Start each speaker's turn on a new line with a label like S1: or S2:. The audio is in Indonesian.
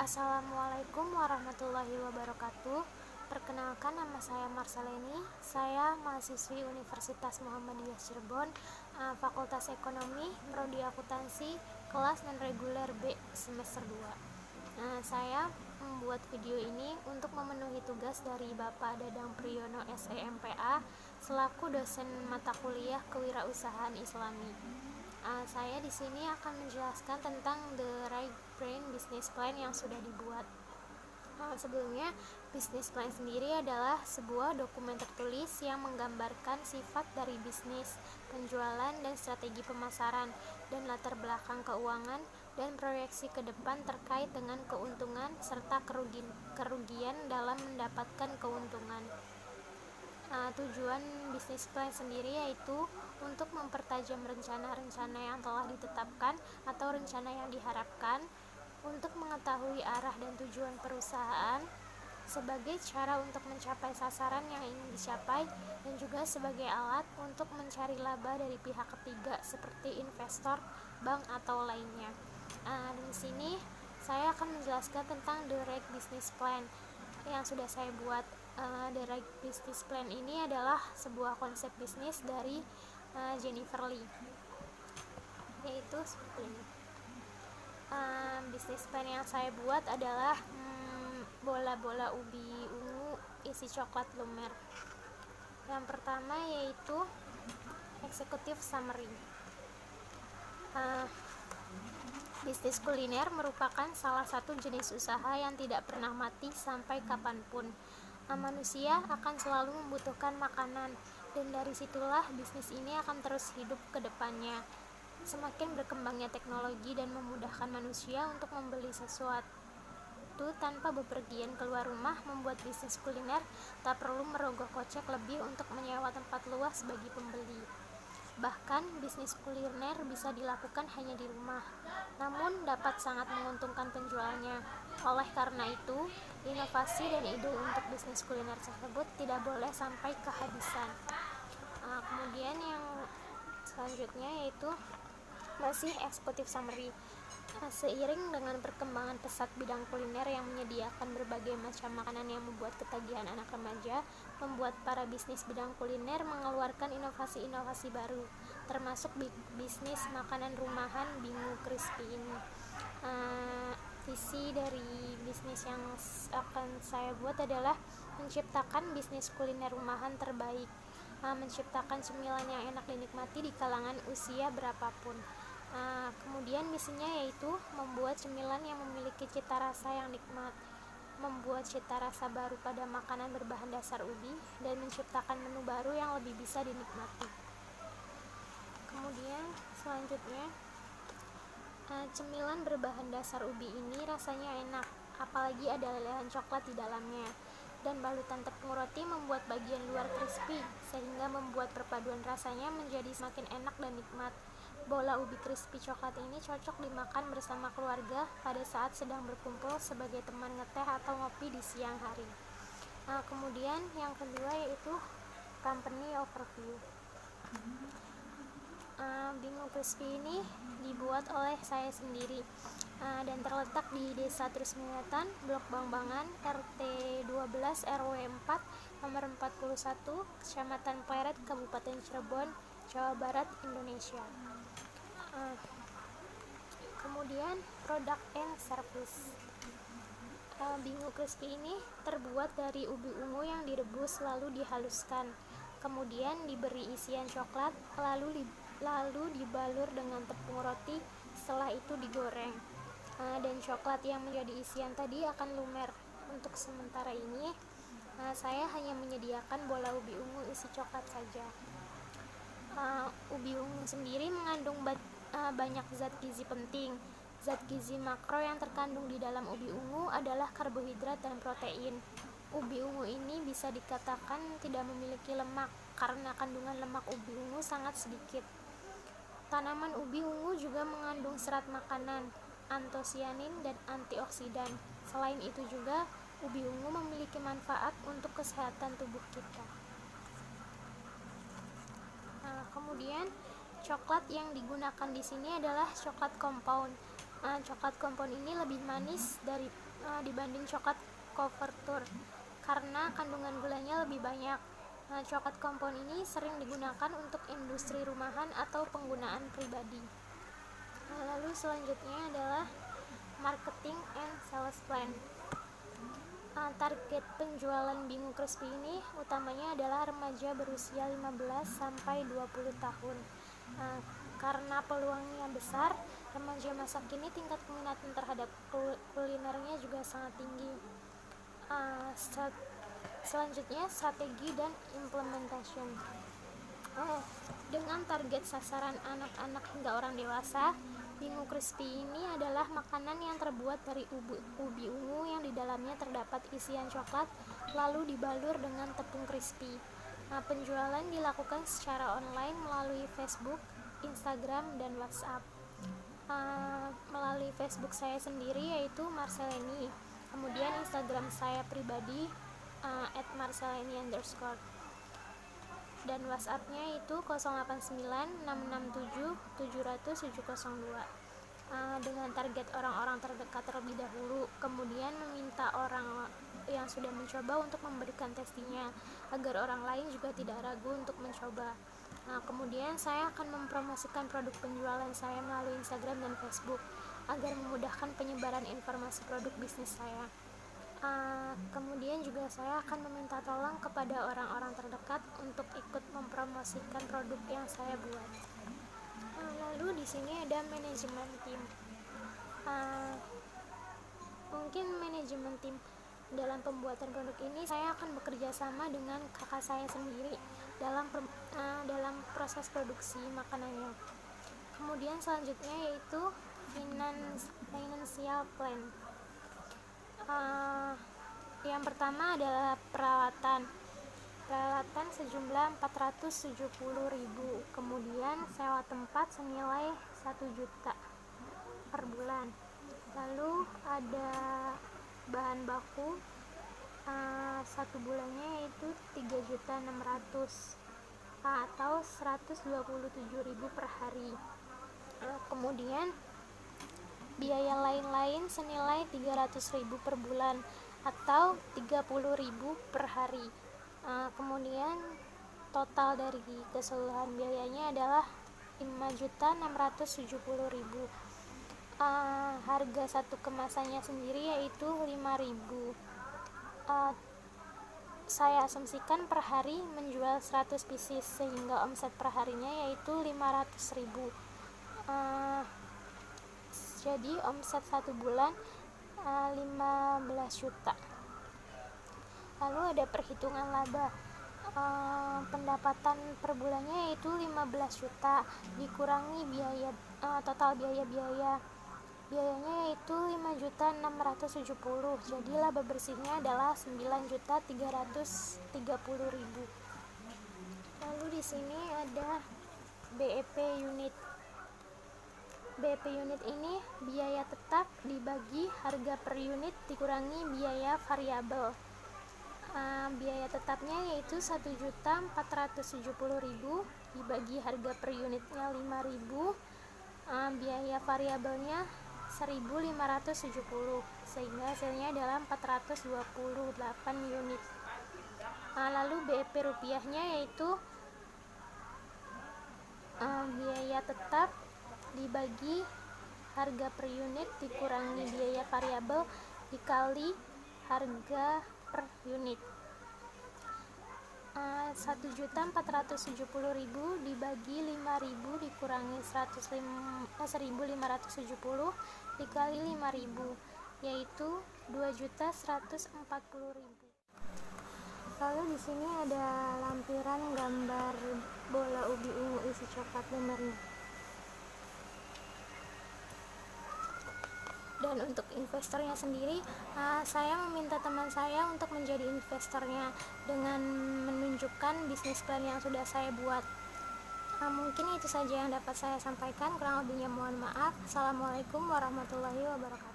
S1: Assalamualaikum warahmatullahi wabarakatuh. Perkenalkan, nama saya Marceleni. Saya mahasiswi Universitas Muhammadiyah Cirebon, Fakultas Ekonomi, Prodi Akuntansi, kelas non-reguler B semester 2. Saya membuat video ini untuk memenuhi tugas dari Bapak Dadang Priyono SEMPA selaku dosen mata kuliah Kewirausahaan Islami. Saya di sini akan menjelaskan tentang The Right Brain Business Plan yang sudah dibuat. Sebelumnya, business plan sendiri adalah sebuah dokumen tertulis yang menggambarkan sifat dari bisnis, penjualan dan strategi pemasaran, dan latar belakang keuangan dan proyeksi ke depan terkait dengan keuntungan serta kerugian dalam mendapatkan keuntungan. Tujuan bisnis plan sendiri yaitu untuk mempertajam rencana-rencana yang telah ditetapkan atau rencana yang diharapkan, untuk mengetahui arah dan tujuan perusahaan, sebagai cara untuk mencapai sasaran yang ingin dicapai, dan juga sebagai alat untuk mencari laba dari pihak ketiga seperti investor, bank atau lainnya. Di sini saya akan menjelaskan tentang The Right Business Plan yang sudah saya buat. The Right Business Plan ini adalah sebuah konsep bisnis dari Jennifer Lee, yaitu seperti ini. Bisnis plan yang saya buat adalah bola-bola ubi ungu isi coklat lumer. Yang pertama yaitu executive summary. Bisnis kuliner merupakan salah satu jenis usaha yang tidak pernah mati sampai kapanpun. Manusia akan selalu membutuhkan makanan, dan dari situlah bisnis ini akan terus hidup ke depannya. Semakin berkembangnya teknologi dan memudahkan manusia untuk membeli sesuatu tanpa bepergian keluar rumah, membuat bisnis kuliner tak perlu merogoh kocek lebih untuk menyewa tempat luas bagi pembeli. Bahkan bisnis kuliner bisa dilakukan hanya di rumah, namun dapat sangat menguntungkan penjualnya. Oleh karena itu, inovasi dan ide untuk bisnis kuliner tersebut tidak boleh sampai kehabisan. Kemudian yang selanjutnya yaitu masih executive summary. Seiring dengan perkembangan pesat bidang kuliner yang menyediakan berbagai macam makanan yang membuat ketagihan anak remaja, membuat para bisnis bidang kuliner mengeluarkan inovasi-inovasi baru, termasuk bisnis makanan rumahan Bingu Crispy ini. Visi dari bisnis yang akan saya buat adalah menciptakan bisnis kuliner rumahan terbaik, menciptakan cemilan yang enak dinikmati di kalangan usia berapapun. Kemudian misinya yaitu membuat cemilan yang memiliki cita rasa yang nikmat, membuat cita rasa baru pada makanan berbahan dasar ubi, dan menciptakan menu baru yang lebih bisa dinikmati. Kemudian selanjutnya, cemilan berbahan dasar ubi ini rasanya enak, apalagi ada lelehan coklat di dalamnya, dan balutan tepung roti membuat bagian luar crispy, sehingga membuat perpaduan rasanya menjadi semakin enak dan nikmat. Bola ubi crispy coklat ini cocok dimakan bersama keluarga pada saat sedang berkumpul sebagai teman ngeteh atau ngopi di siang hari. Kemudian yang kedua yaitu company overview. Bingung Crispy ini dibuat oleh saya sendiri, dan terletak di Desa Trismuyatan, Blok Bangbangan, RT 12 RW 4, nomor 41, Kecamatan Pleret, Kabupaten Cirebon, Jawa Barat, Indonesia. Kemudian produk and service. Bingung Crispy ini terbuat dari ubi ungu yang direbus lalu dihaluskan, kemudian diberi isian coklat, lalu dibalur dengan tepung roti, setelah itu digoreng, dan coklat yang menjadi isian tadi akan lumer. Untuk sementara ini saya hanya menyediakan bola ubi ungu isi coklat saja. Ubi ungu sendiri mengandung banyak zat gizi penting. Zat gizi makro yang terkandung di dalam ubi ungu adalah karbohidrat dan protein. Ubi ungu ini bisa dikatakan tidak memiliki lemak karena kandungan lemak ubi ungu sangat sedikit. Tanaman ubi ungu juga mengandung serat makanan, antosianin, dan antioksidan. Selain itu juga, ubi ungu memiliki manfaat untuk kesehatan tubuh kita. Kemudian coklat yang digunakan di sini adalah coklat compound. Coklat kompon ini lebih manis dibanding coklat couverture karena kandungan gulanya lebih banyak. Coklat kompon ini sering digunakan untuk industri rumahan atau penggunaan pribadi. Lalu selanjutnya adalah marketing and sales plan. Target penjualan Bingung Crispy ini utamanya adalah remaja berusia 15 sampai 20 tahun. Karena peluangnya besar, remaja masa kini tingkat keminatan terhadap kulinernya juga sangat tinggi. Selanjutnya strategi dan implementation. Dengan target sasaran anak-anak hingga orang dewasa, Bingung Crispy ini adalah makanan yang terbuat dari ubi ungu yang di dalamnya terdapat isian coklat lalu dibalur dengan tepung crispy. Penjualan dilakukan secara online melalui Facebook, Instagram, dan WhatsApp. Melalui Facebook saya sendiri yaitu Marceleni, kemudian Instagram saya pribadi @marceleni_, dan WhatsApp-nya itu 089667700702. Dengan target orang-orang terdekat terlebih dahulu, kemudian meminta orang yang sudah mencoba untuk memberikan testingnya agar orang lain juga tidak ragu untuk mencoba. Kemudian saya akan mempromosikan produk penjualan saya melalui Instagram dan Facebook agar memudahkan penyebaran informasi produk bisnis saya. Kemudian juga saya akan meminta tolong kepada orang-orang terdekat untuk ikut mempromosikan produk yang saya buat. Lalu di sini ada manajemen tim. Mungkin manajemen tim dalam pembuatan produk ini saya akan bekerja sama dengan kakak saya sendiri dalam proses produksi makanannya. Kemudian selanjutnya yaitu financial plan. Yang pertama adalah peralatan sejumlah 470.000, kemudian sewa tempat senilai 1 juta per bulan. Lalu ada bahan baku satu bulannya yaitu 3.600.000 atau 127.000 per hari. Kemudian biaya lain-lain senilai 300.000 per bulan atau 30.000 per hari. Kemudian total dari keseluruhan biayanya adalah 5.670.000. Harga satu kemasannya sendiri yaitu 5.000. Saya asumsikan per hari menjual 100 pieces sehingga omset per harinya yaitu 500.000. Jadi omset satu bulan 15 juta. Lalu ada perhitungan laba. Pendapatan per bulannya yaitu 15 juta dikurangi total biayanya yaitu 5.670.000. Jadi laba bersihnya adalah 9.330.000. Lalu di sini ada BEP unit. BEP unit ini biaya tetap dibagi harga per unit dikurangi biaya variabel. Biaya tetapnya yaitu 1.470.000 dibagi harga per unitnya 5.000. Biaya variabelnya 1.570 sehingga hasilnya adalah 428 unit. Lalu BEP rupiahnya yaitu biaya tetap dibagi harga per unit dikurangi biaya variabel dikali harga per unit. 1.470.000 dibagi 5.000 dikurangi 1.570 dikali 5.000 yaitu 2.140.000. Lalu di sini ada lampiran gambar bola ubi ungu isi coklat gambarnya. Dan untuk investornya sendiri, saya meminta teman saya untuk menjadi investornya dengan menunjukkan bisnis plan yang sudah saya buat. Mungkin itu saja yang dapat saya sampaikan, kurang lebihnya mohon maaf. Assalamualaikum warahmatullahi wabarakatuh.